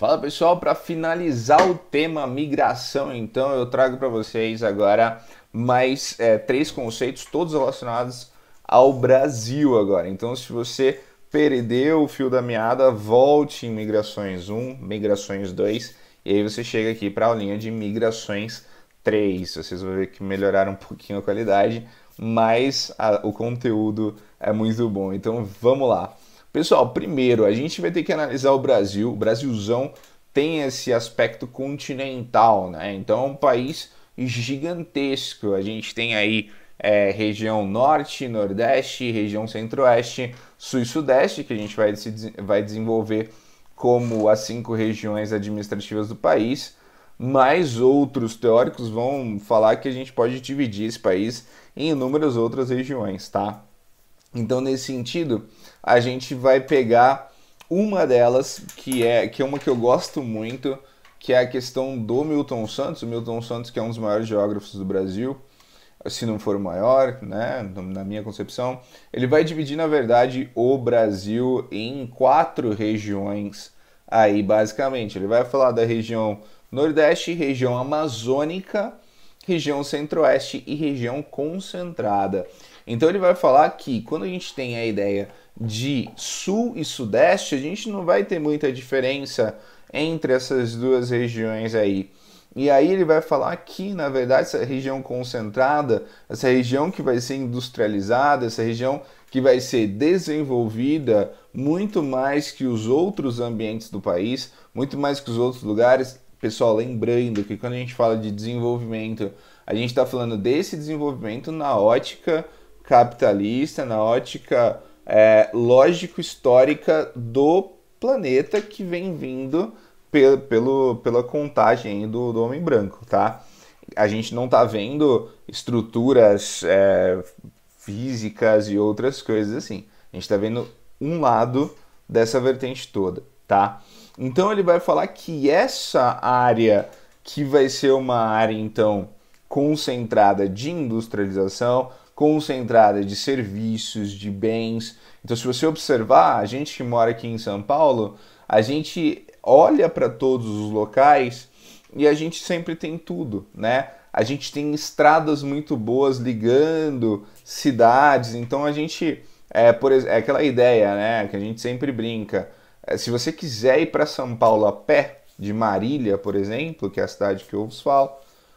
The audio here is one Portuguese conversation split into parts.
Fala pessoal, para finalizar o tema migração, então eu trago para vocês agora mais três conceitos, todos relacionados ao Brasil agora. Então, se você perdeu o fio da meada, volte em Migrações 1, Migrações 2, e aí você chega aqui para a aulinha de Migrações 3. Vocês vão ver que melhoraram um pouquinho a qualidade, mas o conteúdo é muito bom. Então, vamos lá. Pessoal, primeiro a gente vai ter que analisar o Brasil. O Brasilzão tem esse aspecto continental, né? Então é um país gigantesco. A gente tem aí região norte, nordeste, região centro-oeste, sul e sudeste, que a gente vai desenvolver como as 5 regiões administrativas do país. Mas outros teóricos vão falar que a gente pode dividir esse país em inúmeras outras regiões, tá? Então, nesse sentido, a gente vai pegar uma delas, que é uma que eu gosto muito, que é a questão do Milton Santos. O Milton Santos, que é um dos maiores geógrafos do Brasil, se não for o maior, né, na minha concepção, ele vai dividir, na verdade, o Brasil em 4 regiões aí, basicamente. Ele vai falar da região Nordeste, região Amazônica, região Centro-Oeste e região Concentrada. Então ele vai falar que quando a gente tem a ideia de Sul e Sudeste, a gente não vai ter muita diferença entre essas duas regiões aí. E aí ele vai falar que, na verdade, essa região concentrada, essa região que vai ser industrializada, essa região que vai ser desenvolvida muito mais que os outros ambientes do país, muito mais que os outros lugares. Pessoal, lembrando que quando a gente fala de desenvolvimento, a gente está falando desse desenvolvimento na ótica capitalista, na ótica lógico-histórica do planeta que vem vindo pela contagem do homem branco, tá? A gente não está vendo estruturas físicas e outras coisas assim. A gente está vendo um lado dessa vertente toda, tá? Então ele vai falar que essa área que vai ser uma área, então, concentrada de industrialização, concentrada de serviços, de bens. Então, se você observar, a gente que mora aqui em São Paulo, a gente olha para todos os locais e a gente sempre tem tudo, né? A gente tem estradas muito boas ligando cidades, então a gente é aquela ideia, né, que a gente sempre brinca. Se você quiser ir para São Paulo a pé, de Marília, por exemplo, que é a cidade que eu vos falo,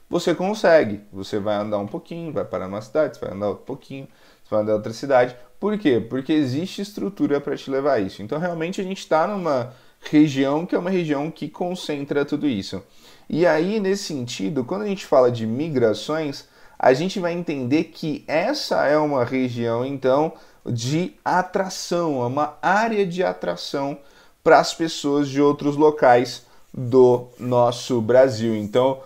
você consegue. Você vai andar um pouquinho, vai parar numa cidade, você vai andar outro pouquinho, você vai andar em outra cidade. Por quê? Porque existe estrutura para te levar a isso. Então, realmente, a gente está numa região que é uma região que concentra tudo isso. E aí, nesse sentido, quando a gente fala de migrações, a gente vai entender que essa é uma região, então, de atração, é uma área de atração para as pessoas de outros locais do nosso Brasil. Então,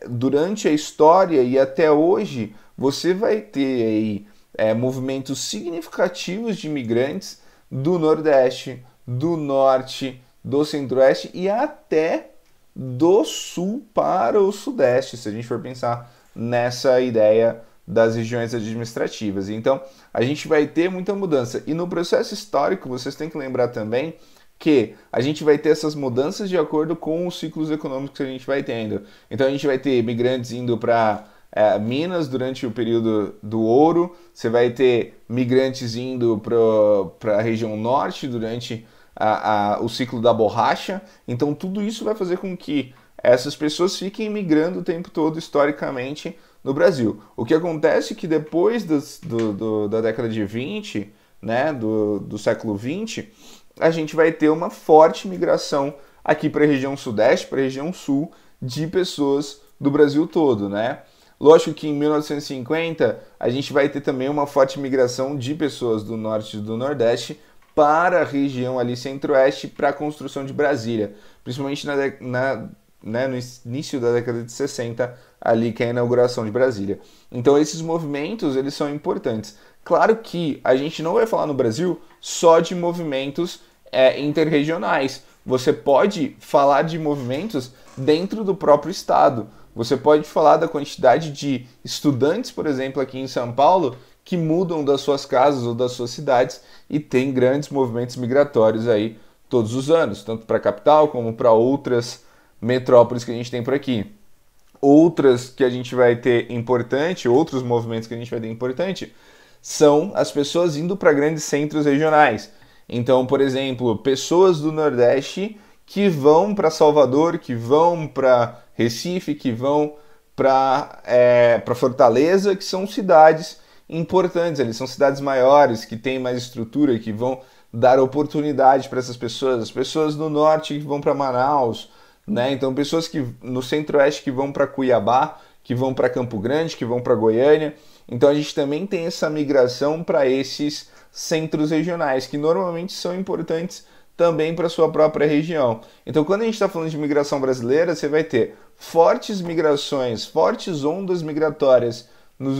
durante a história e até hoje, você vai ter aí movimentos significativos de imigrantes do Nordeste, do Norte, do Centro-Oeste e até do Sul para o Sudeste, se a gente for pensar nessa ideia das regiões administrativas. Então, a gente vai ter muita mudança. E no processo histórico, vocês têm que lembrar também que a gente vai ter essas mudanças de acordo com os ciclos econômicos que a gente vai tendo. Então a gente vai ter migrantes indo para Minas durante o período do ouro, você vai ter migrantes indo para a região norte durante o ciclo da borracha. Então tudo isso vai fazer com que essas pessoas fiquem migrando o tempo todo historicamente no Brasil. O que acontece é que depois da década de 20, né, do século 20, a gente vai ter uma forte migração aqui para a região sudeste, para a região sul, de pessoas do Brasil todo, né? Lógico que em 1950 a gente vai ter também uma forte migração de pessoas do norte e do nordeste para a região ali centro-oeste para a construção de Brasília, principalmente no início da década de 60, ali que é a inauguração de Brasília. Então esses movimentos, eles são importantes. Claro que a gente não vai falar no Brasil só de movimentos interregionais. Você pode falar de movimentos dentro do próprio estado. Você pode falar da quantidade de estudantes, por exemplo, aqui em São Paulo, que mudam das suas casas ou das suas cidades e tem grandes movimentos migratórios aí todos os anos, tanto para a capital como para outras metrópoles que a gente tem por aqui. Outras que a gente vai ter importante, outros movimentos que a gente vai ter importante, são as pessoas indo para grandes centros regionais. Então, por exemplo, pessoas do Nordeste que vão para Salvador, que vão para Recife, que vão para Fortaleza, que são cidades importantes, eles são cidades maiores, que têm mais estrutura, que vão dar oportunidade para essas pessoas. As pessoas do Norte que vão para Manaus, né? Então, pessoas que no Centro-Oeste que vão para Cuiabá, que vão para Campo Grande, que vão para Goiânia. Então, a gente também tem essa migração para esses centros regionais, que normalmente são importantes também para a sua própria região. Então, quando a gente está falando de migração brasileira, você vai ter fortes migrações, fortes ondas migratórias no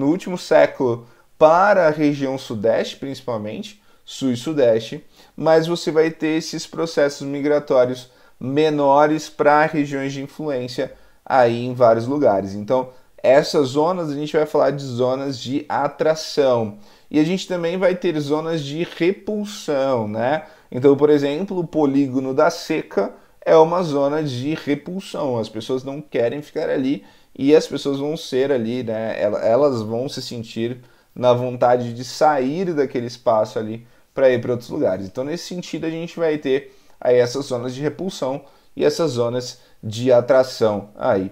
último século para a região sudeste, principalmente, sul e sudeste, mas você vai ter esses processos migratórios menores para regiões de influência aí em vários lugares. Então, essas zonas a gente vai falar de zonas de atração. E a gente também vai ter zonas de repulsão, né? Então, por exemplo, o polígono da Seca é uma zona de repulsão. As pessoas não querem ficar ali e as pessoas vão ser ali, né? Elas vão se sentir na vontade de sair daquele espaço ali para ir para outros lugares. Então, nesse sentido, a gente vai ter aí essas zonas de repulsão e essas zonas de atração aí.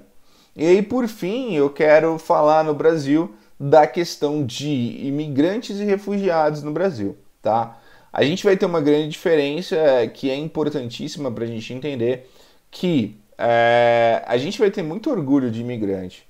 E aí, por fim, eu quero falar no Brasil da questão de imigrantes e refugiados no Brasil, tá? A gente vai ter uma grande diferença que é importantíssima para a gente entender que a gente vai ter muito orgulho de imigrante,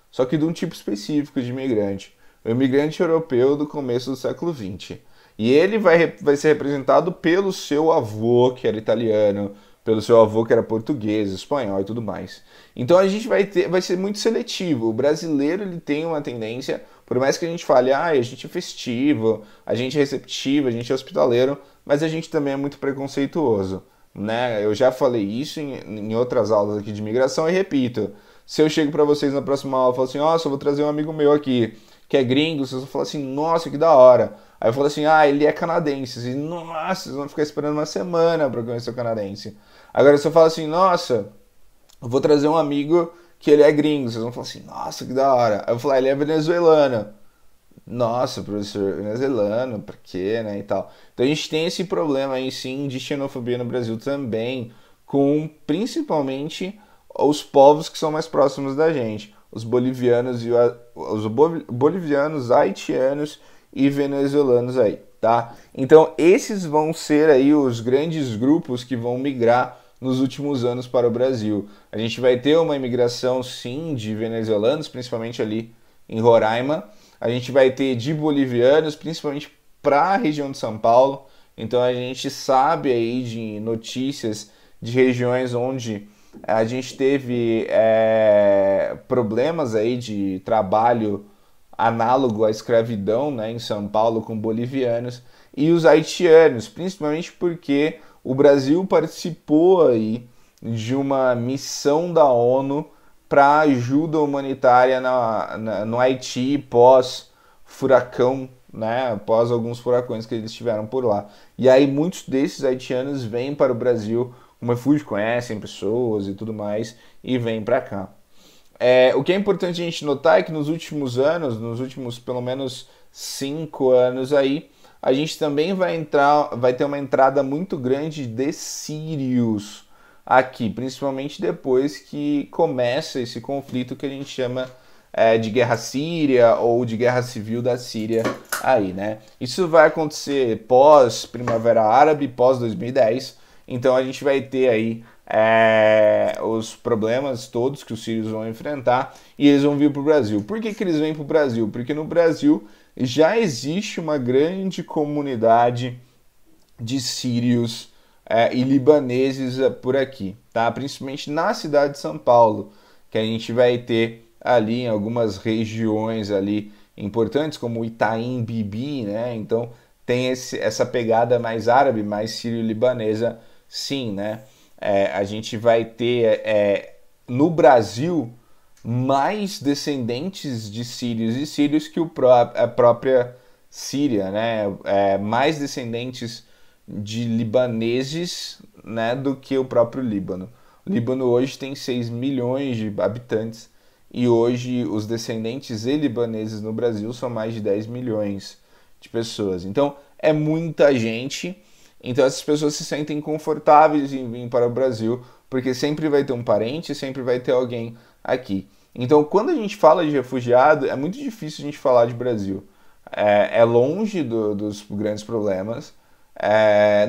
só que de um tipo específico de imigrante, o imigrante europeu do começo do século XX. E ele vai ser representado pelo seu avô, que era italiano, pelo seu avô que era português, espanhol e tudo mais. Então a gente vai ser muito seletivo. O brasileiro ele tem uma tendência, por mais que a gente fale, a gente é festivo, a gente é receptivo, a gente é hospitaleiro, mas a gente também é muito preconceituoso, né? Eu já falei isso em outras aulas aqui de imigração e repito. Se eu chego para vocês na próxima aula e falo assim, nossa, eu vou trazer um amigo meu aqui, que é gringo, vocês vão falar assim, nossa, que da hora. Aí eu falo assim, ele é canadense. E, nossa, vocês vão ficar esperando uma semana para conhecer o canadense. Agora, se eu falo assim, nossa, eu vou trazer um amigo que ele é gringo, vocês vão falar assim, nossa, que da hora. Aí eu vou falar, ele é venezuelano. Nossa, professor, venezuelano, pra quê, né, e tal. Então a gente tem esse problema aí, sim, de xenofobia no Brasil também, com principalmente os povos que são mais próximos da gente. Os bolivianos, haitianos e venezuelanos aí, tá? Então esses vão ser aí os grandes grupos que vão migrar nos últimos anos para o Brasil. A gente vai ter uma imigração, sim, de venezuelanos, principalmente ali em Roraima. A gente vai ter de bolivianos, principalmente para a região de São Paulo. Então a gente sabe aí de notícias de regiões onde a gente teve problemas aí de trabalho análogo à escravidão, né, em São Paulo com bolivianos e os haitianos, principalmente porque o Brasil participou aí de uma missão da ONU para ajuda humanitária no Haiti pós-furacão, né, após alguns furacões que eles tiveram por lá. E aí muitos desses haitianos vêm para o Brasil como refúgio, conhecem pessoas e tudo mais, e vêm para cá. O que é importante a gente notar é que nos últimos anos, nos últimos pelo menos 5 anos aí, a gente também vai ter uma entrada muito grande de sírios aqui, principalmente depois que começa esse conflito que a gente chama de guerra síria ou de guerra civil da Síria aí, né? Isso vai acontecer pós Primavera Árabe, pós 2010, então a gente vai ter aí os problemas todos que os sírios vão enfrentar e eles vão vir para o Brasil. Por que eles vêm para o Brasil? Porque no Brasil já existe uma grande comunidade de sírios e libaneses por aqui, tá? Principalmente na cidade de São Paulo, que a gente vai ter ali em algumas regiões ali importantes, como Itaim Bibi, né? Então tem essa pegada mais árabe, mais sírio-libanesa, sim, né? A gente vai ter no Brasil mais descendentes de sírios e sírios que a própria Síria, né? Mais descendentes de libaneses, né, do que o próprio Líbano. O Líbano hoje tem 6 milhões de habitantes e hoje os descendentes e libaneses no Brasil são mais de 10 milhões de pessoas. Então é muita gente. Então essas pessoas se sentem confortáveis em vir para o Brasil porque sempre vai ter um parente, sempre vai ter alguém aqui. Então quando a gente fala de refugiado é muito difícil a gente falar de Brasil. É longe dos grandes problemas.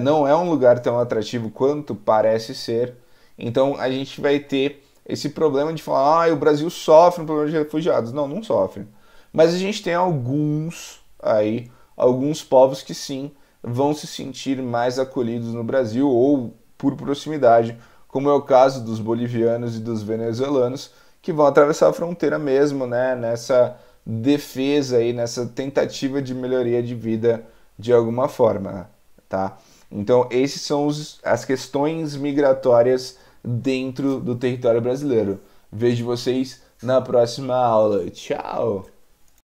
Não é um lugar tão atrativo quanto parece ser. Então a gente vai ter esse problema de falar, o Brasil sofre um problema de refugiados. Não, não sofre. Mas a gente tem alguns povos que sim vão se sentir mais acolhidos no Brasil ou por proximidade, como é o caso dos bolivianos e dos venezuelanos, que vão atravessar a fronteira mesmo, né, nessa defesa aí, nessa tentativa de melhoria de vida de alguma forma, tá? Então, esses são as questões migratórias dentro do território brasileiro. Vejo vocês na próxima aula. Tchau!